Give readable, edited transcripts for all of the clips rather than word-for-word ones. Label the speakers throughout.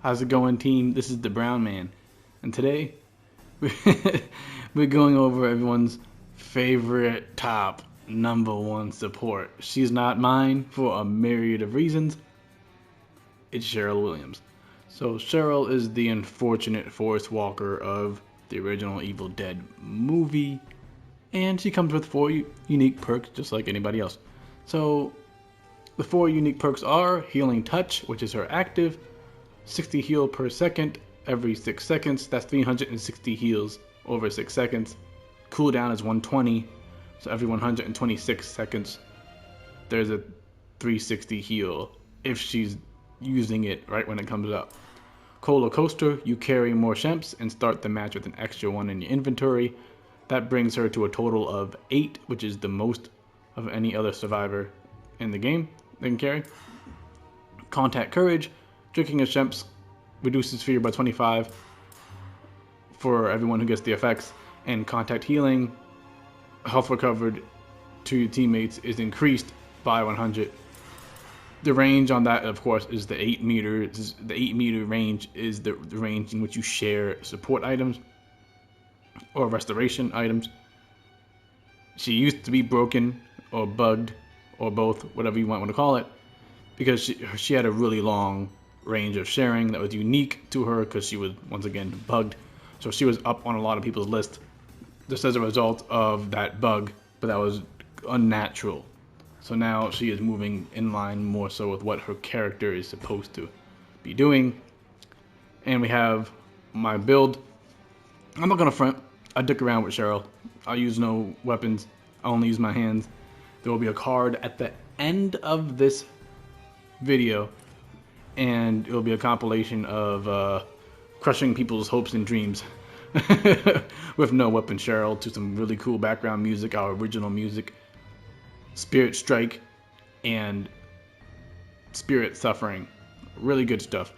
Speaker 1: How's it going, team? This is the Brown Man, and today we're going over everyone's favorite top number one support. She's not mine for a myriad of reasons. It's Cheryl Williams. So Cheryl is the unfortunate Forest Walker of the original Evil Dead movie, and she comes with 4 unique perks just like anybody else. So the 4 unique perks are Healing Touch, which is her active, 60 heal per second every 6 seconds. That's 360 heals over 6 seconds. Cooldown is 120, so every 126 seconds there's a 360 heal if she's using it right when it comes up. Cola Coaster, you carry more shemps and start the match with an extra one in your inventory. That brings her to a total of 8, which is the most of any other survivor in the game they can carry. Contact Courage, drinking a shemps reduces fear by 25 for everyone who gets the effects, and Contact Healing, health recovered to your teammates, is increased by 100. The range on that, of course, is the 8 meters. The 8-meter range is the range in which you share support items or restoration items. She used to be broken or bugged or both, whatever you might want to call it, because she had a really long range of sharing that was unique to her because she was, once again, bugged. So she was up on a lot of people's list just as a result of that bug, but that was unnatural. So now she is moving in line more so with what her character is supposed to be doing. And we have my build. I'm not gonna front. I dick around with Cheryl. I use no weapons. I only use my hands. There will be a card at the end of this video, and it will be a compilation of crushing people's hopes and dreams with no weapon Cheryl to some really cool background music, our original music, Spirit Strike, and Spirit Suffering. Really good stuff.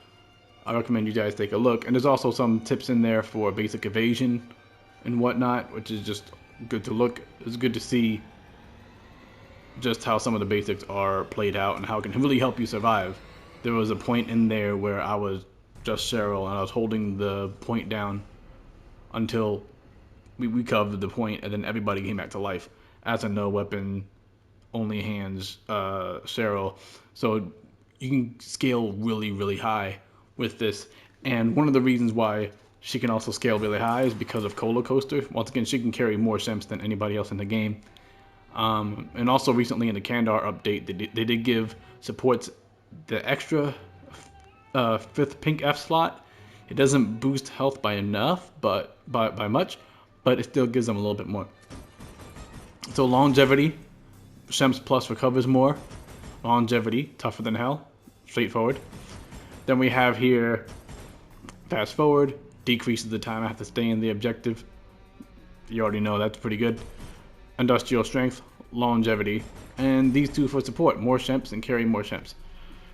Speaker 1: I recommend you guys take a look. And there's also some tips in there for basic evasion and whatnot, which is just good to look. It's good to see just how some of the basics are played out and how it can really help you survive. There was a point in there where I was just Cheryl and I was holding the point down until we covered the point, and then everybody came back to life as a no weapon, only hands Cheryl. So you can scale really, really high with this. And one of the reasons why she can also scale really high is because of Cola Coaster. Once again, she can carry more shemps than anybody else in the game. And also recently in the Kandar update, they did give supports the extra 5th pink F slot. It doesn't boost health by enough, but by much, but it still gives them a little bit more. So longevity, shemps plus recovers more. Longevity, tougher than hell, straightforward. Then we have here fast forward, decreases the time I have to stay in the objective. You already know that's pretty good. Industrial strength, longevity, and these two for support, more shemps and carry more shemps.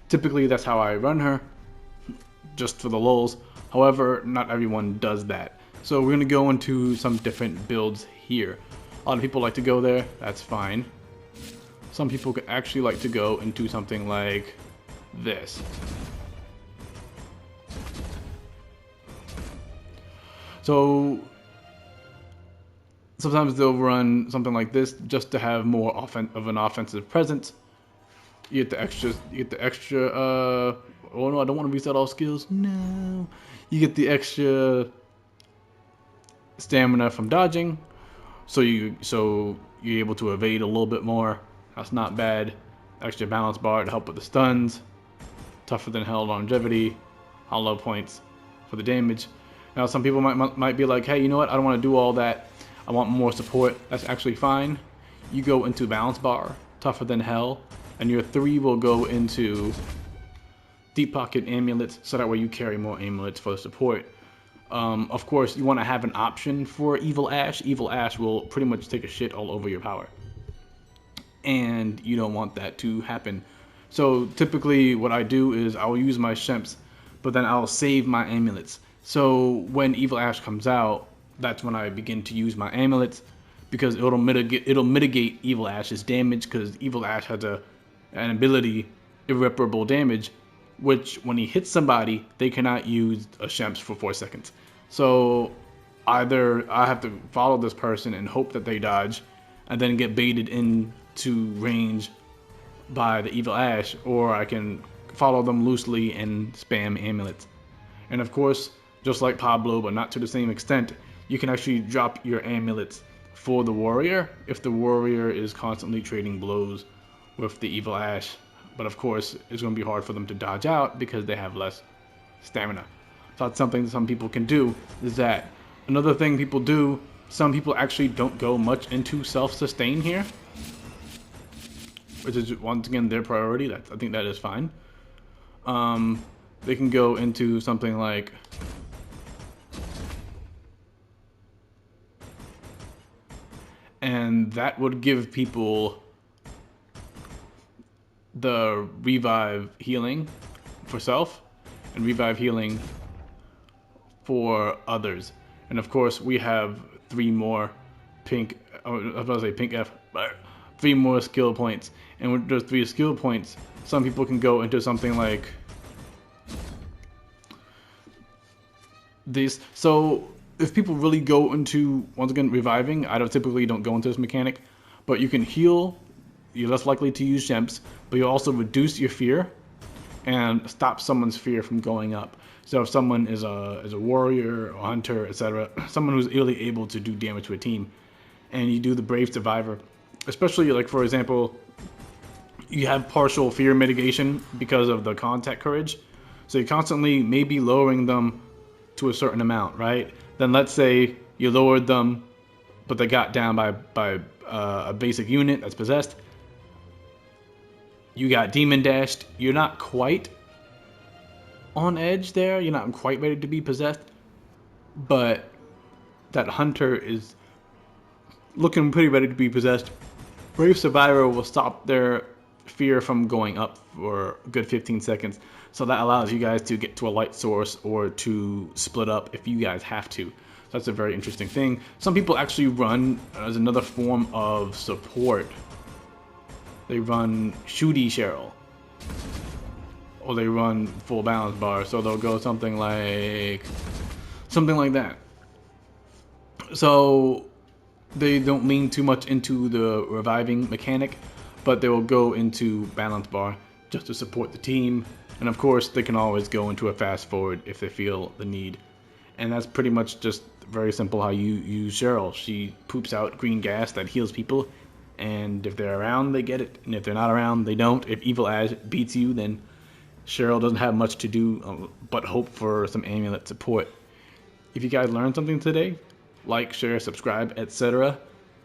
Speaker 1: Typically that's how I run her, just for the lulz. However, not everyone does that. So we're gonna go into some different builds here. A lot of people like to go there, that's fine. Some people could actually like to go into something like this. So sometimes they'll run something like this just to have more of an offensive presence. You get the extra, oh no, I don't want to reset all skills. No. You get the extra stamina from dodging. So you're able to evade a little bit more. That's not bad. Extra balance bar to help with the stuns. Tougher than hell longevity. Hollow points for the damage. Now some people might be like, hey, you know what? I don't want to do all that. I want more support. That's actually fine. You go into balance bar, tougher than hell, and your 3 will go into deep pocket amulets, so that way you carry more amulets for support. Of course, you want to have an option for Evil Ash. Evil Ash will pretty much take a shit all over your power, and you don't want that to happen. So typically what I do is I'll use my shemps, but then I'll save my amulets. So when Evil Ash comes out, that's when I begin to use my amulets, because it'll mitigate Evil Ash's damage, because Evil Ash has an ability, irreparable damage, which when he hits somebody, they cannot use a Shemps for 4 seconds. So either I have to follow this person and hope that they dodge, and then get baited into range by the Evil Ash, or I can follow them loosely and spam amulets. And of course, just like Pablo, but not to the same extent, you can actually drop your amulets for the warrior if the warrior is constantly trading blows with the Evil Ash. But of course, it's going to be hard for them to dodge out because they have less stamina. So that's something that some people can do, is that another thing people do, some people actually don't go much into self-sustain here, which is once again their priority. I think that is fine. They can go into something like and that would give people the revive healing for self and revive healing for others. And of course, we have 3 more pink, I was about to say pink F, but 3 more skill points. And with those 3 skill points, some people can go into something like this. So if people really go into, once again, reviving, I typically don't go into this mechanic, but you can heal, you're less likely to use Shemps, but you also reduce your fear and stop someone's fear from going up. So if someone is a warrior, a hunter, etc., someone who's really able to do damage to a team, and you do the Brave Survivor, especially like, for example, you have partial fear mitigation because of the contact courage, so you're constantly maybe lowering them to a certain amount, right? Then let's say you lowered them, but they got down by a basic unit that's possessed. You got demon dashed. You're not quite on edge there. You're not quite ready to be possessed, but that hunter is looking pretty ready to be possessed. Brave Survivor will stop their fear from going up for a good 15 seconds. So that allows you guys to get to a light source or to split up if you guys have to. So that's a very interesting thing. Some people actually run as another form of support. They run Shooty Cheryl, or they run full balance bar. So they'll go something like that. So they don't lean too much into the reviving mechanic, but they will go into balance bar just to support the team. And of course, they can always go into a fast forward if they feel the need. And that's pretty much just very simple how you use Cheryl. She poops out green gas that heals people, and if they're around, they get it. And if they're not around, they don't. If Evil Ash beats you, then Cheryl doesn't have much to do but hope for some amulet support. If you guys learned something today, like, share, subscribe, etc.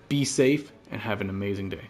Speaker 1: Be safe and have an amazing day.